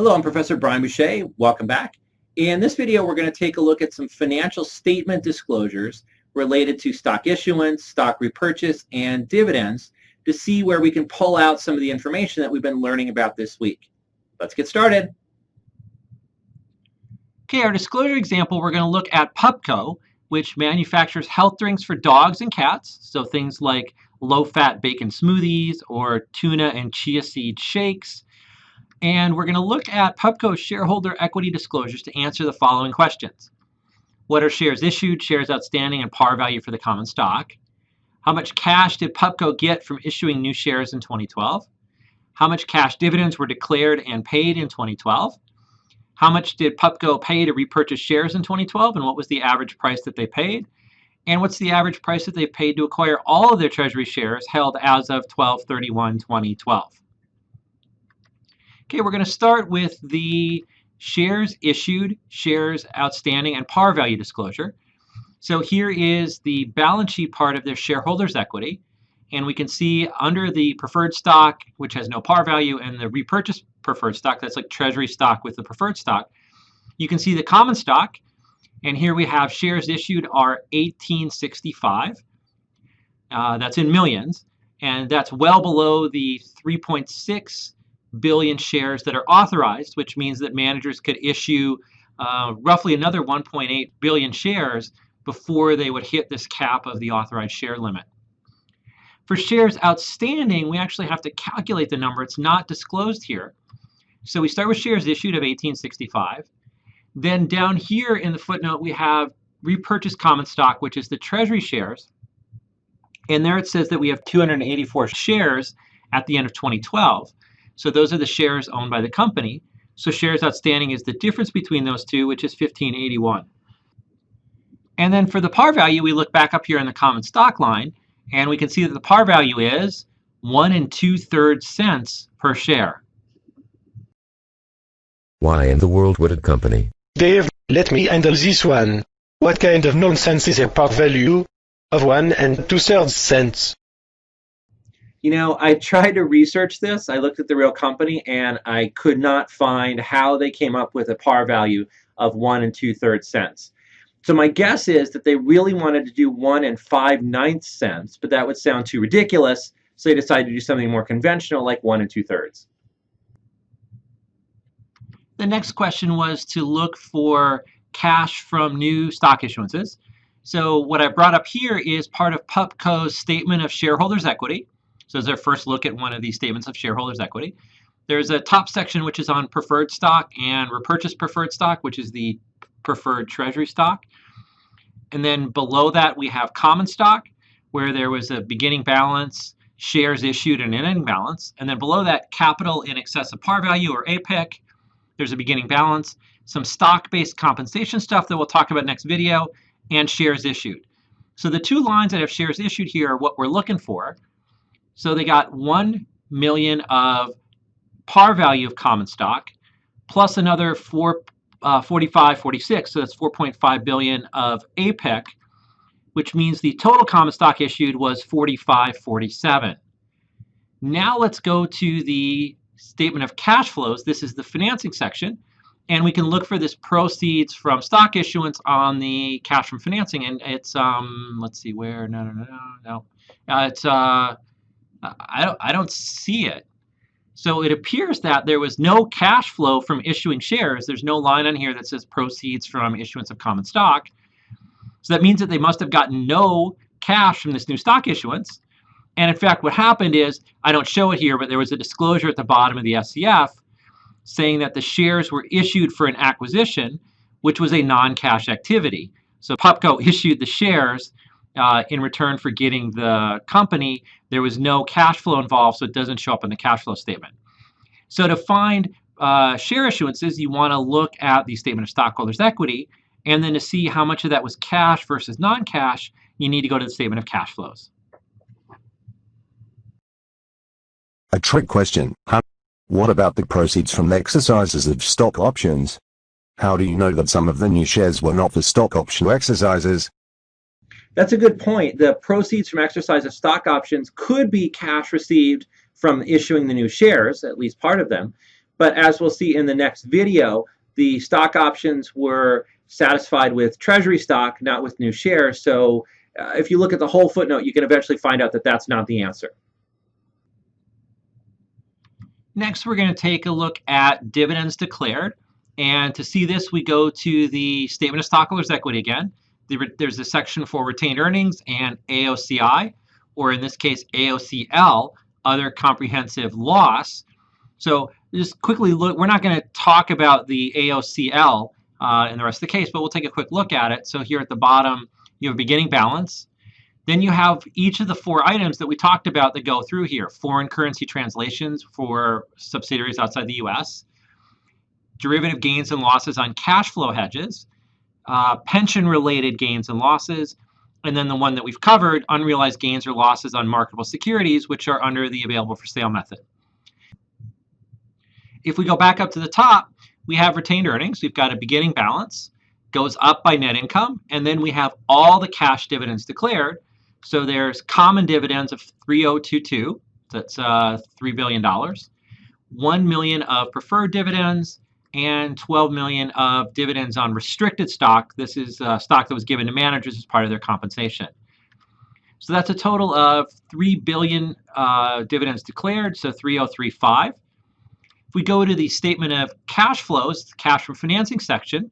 Hello, I'm Professor Brian Bushee. Welcome back. In this video, we're going to take a look at some financial statement disclosures related to stock issuance, stock repurchase, and dividends to see where we can pull out some of the information that we've been learning about this week. Let's get started. Okay, our disclosure example, we're going to look at Pupco, which manufactures health drinks for dogs and cats. So things like low-fat bacon smoothies or tuna and chia seed shakes. And we're going to look at Pupco's shareholder equity disclosures to answer the following questions. What are shares issued, shares outstanding, and par value for the common stock? How much cash did Pupco get from issuing new shares in 2012? How much cash dividends were declared and paid in 2012? How much did Pupco pay to repurchase shares in 2012, and what was the average price that they paid? And what's the average price that they paid to acquire all of their treasury shares held as of 12/31/2012? Okay, we're going to start with the shares issued, shares outstanding, and par value disclosure. So here is the balance sheet part of their shareholders' equity. And we can see under the preferred stock, which has no par value, and the repurchase preferred stock, that's like treasury stock with the preferred stock, you can see the common stock. And here we have shares issued are 1865. That's in millions. And that's well below the 3.6 billion shares that are authorized, which means that managers could issue roughly another 1.8 billion shares before they would hit this cap of the authorized share limit. For shares outstanding, we actually have to calculate the number. It's not disclosed here. So we start with shares issued of 1865. Then down here in the footnote, we have repurchased common stock, which is the treasury shares. And there it says that we have 284 shares at the end of 2012. So those are the shares owned by the company. So shares outstanding is the difference between those two, which is 1581. And then for the par value, we look back up here in the common stock line, and we can see that the par value is 1 2/3 cents per share. Why in the world would a company? Dave, let me handle this one. What kind of nonsense is a par value of 1 2/3 cents? You know, I tried to research this. I looked at the real company, and I could not find how they came up with a par value of 1 2/3 cents. So my guess is that they really wanted to do 1 5/9 cents, but that would sound too ridiculous, so they decided to do something more conventional like 1 2/3. The next question was to look for cash from new stock issuances. So what I brought up here is part of Pupco's statement of shareholders' equity. So as our first look at one of these statements of shareholders' equity. There's a top section which is on preferred stock and repurchase preferred stock, which is the preferred treasury stock. And then below that we have common stock, where there was a beginning balance, shares issued, and an ending balance. And then below that, capital in excess of par value, or APIC. There's a beginning balance, some stock-based compensation stuff that we'll talk about next video, and shares issued. So the two lines that have shares issued here are what we're looking for. So they got 1 million of par value of common stock, plus another 46, so that's 4.5 billion of APIC, which means the total common stock issued was 4547. Now let's go to the statement of cash flows. This is the financing section, and we can look for this proceeds from stock issuance on the cash from financing, and it's let's see where. No. It's I don't see it. So it appears that there was no cash flow from issuing shares. There's no line on here that says proceeds from issuance of common stock. So that means that they must have gotten no cash from this new stock issuance. And in fact, what happened is, I don't show it here, but there was a disclosure at the bottom of the SCF saying that the shares were issued for an acquisition, which was a non-cash activity. So Pupco issued the shares in return for getting the company. There was no cash flow involved, so it doesn't show up in the cash flow statement. So to find share issuances, you want to look at the statement of stockholders' equity, and then to see how much of that was cash versus non-cash, you need to go to the statement of cash flows. A trick question. What about the proceeds from exercises of stock options? How do you know that some of the new shares were not for stock option exercises? That's a good point. The proceeds from exercise of stock options could be cash received from issuing the new shares, at least part of them. But as we'll see in the next video, the stock options were satisfied with treasury stock, not with new shares. So if you look at the whole footnote, you can eventually find out that that's not the answer. Next, we're going to take a look at dividends declared. And to see this, we go to the Statement of Stockholders' Equity again. There's a section for retained earnings and AOCI, or in this case, AOCL, Other Comprehensive Loss. So just quickly look, we're not going to talk about the AOCL in the rest of the case, but we'll take a quick look at it. So here at the bottom, you have beginning balance. Then you have each of the four items that we talked about that go through here. Foreign currency translations for subsidiaries outside the US, derivative gains and losses on cash flow hedges, pension-related gains and losses, and then the one that we've covered, unrealized gains or losses on marketable securities, which are under the available for sale method. If we go back up to the top, we have retained earnings. We've got a beginning balance, goes up by net income, and then we have all the cash dividends declared. So there's common dividends of 3022, that's $3 billion, 1 million of preferred dividends, and 12 million of dividends on restricted stock. This is stock that was given to managers as part of their compensation. So that's a total of 3 billion dividends declared, so 3035. If we go to the statement of cash flows, the cash from financing section,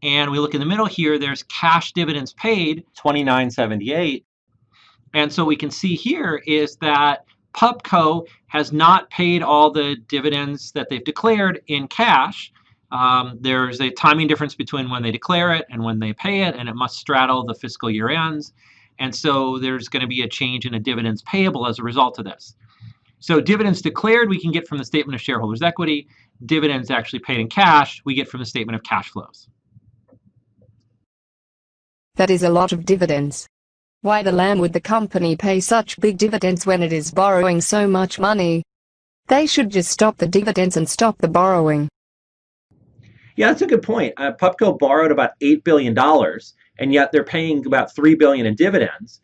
and we look in the middle here, there's cash dividends paid, 2978. And so we can see here is that Pubco has not paid all the dividends that they've declared in cash. There's a timing difference between when they declare it and when they pay it, and it must straddle the fiscal year ends. And so there's going to be a change in a dividends payable as a result of this. So dividends declared we can get from the statement of shareholders' equity. Dividends actually paid in cash we get from the statement of cash flows. That is a lot of dividends. Why the lamb would the company pay such big dividends when it is borrowing so much money? They should just stop the dividends and stop the borrowing. Yeah, that's a good point. Pubco borrowed about $8 billion, and yet they're paying about $3 billion in dividends.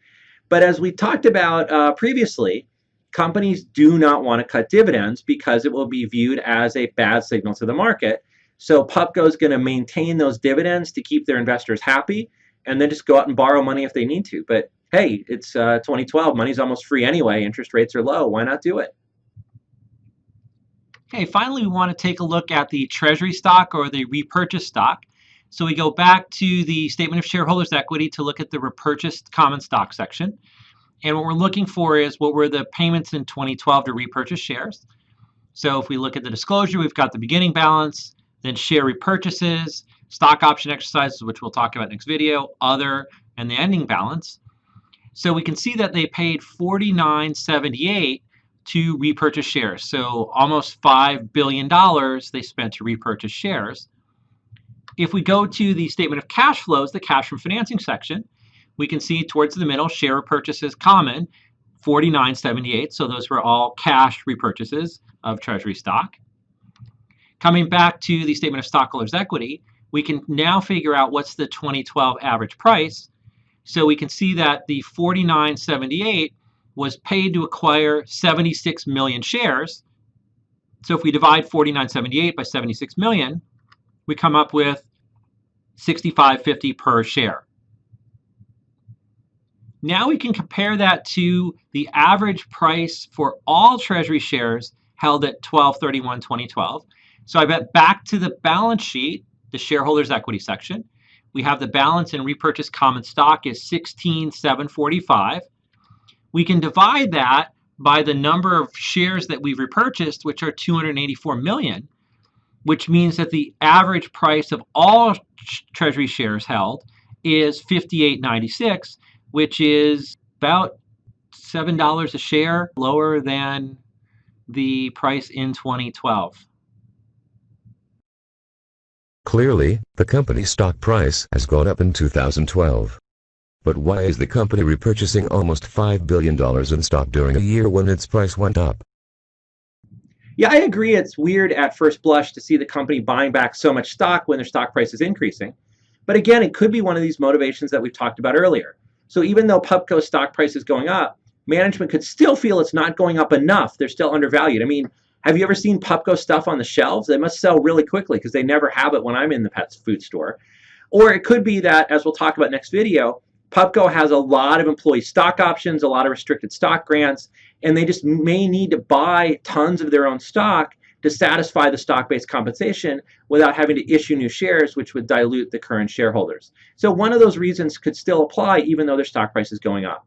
But as we talked about previously, companies do not want to cut dividends because it will be viewed as a bad signal to the market. So Pubco is going to maintain those dividends to keep their investors happy, and then just go out and borrow money if they need to. But hey, it's 2012. Money's almost free anyway. Interest rates are low. Why not do it? Okay, finally, we want to take a look at the treasury stock or the repurchase stock. So we go back to the statement of shareholders' equity to look at the repurchased common stock section. And what we're looking for is what were the payments in 2012 to repurchase shares. So if we look at the disclosure, we've got the beginning balance, then share repurchases, stock option exercises, which we'll talk about next video, other, and the ending balance. So we can see that they paid $49.78 to repurchase shares. So almost $5 billion they spent to repurchase shares. If we go to the statement of cash flows, the cash from financing section, we can see towards the middle, share repurchases common, $49.78. So those were all cash repurchases of treasury stock. Coming back to the statement of stockholders' equity, we can now figure out what's the 2012 average price. So we can see that the $49.78 was paid to acquire 76 million shares. So if we divide $49.78 by 76 million, we come up with $65.50 per share. Now we can compare that to the average price for all treasury shares held at 12/31/2012. So I bet back to the balance sheet, the shareholders' equity section. We have the balance in repurchased common stock is 16,745. We can divide that by the number of shares that we've repurchased, which are 284 million, which means that the average price of all treasury shares held is $58.96, which is about $7 a share lower than the price in 2012. Clearly, the company's stock price has gone up in 2012. But why is the company repurchasing almost $5 billion in stock during a year when its price went up? Yeah, I agree. It's weird at first blush to see the company buying back so much stock when their stock price is increasing. But again, it could be one of these motivations that we've talked about earlier. So even though Pubco's stock price is going up, management could still feel it's not going up enough. They're still undervalued. I mean, Have you ever seen Pupco stuff on the shelves? They must sell really quickly because they never have it when I'm in the pet food store. Or it could be that, as we'll talk about next video, Pupco has a lot of employee stock options, a lot of restricted stock grants, and they just may need to buy tons of their own stock to satisfy the stock-based compensation without having to issue new shares, which would dilute the current shareholders. So one of those reasons could still apply even though their stock price is going up.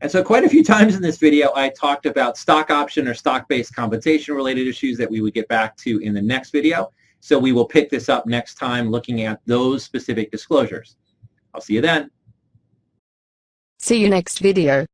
And so quite a few times in this video, I talked about stock option or stock-based compensation related issues that we would get back to in the next video. So we will pick this up next time looking at those specific disclosures. I'll see you then. See you next video.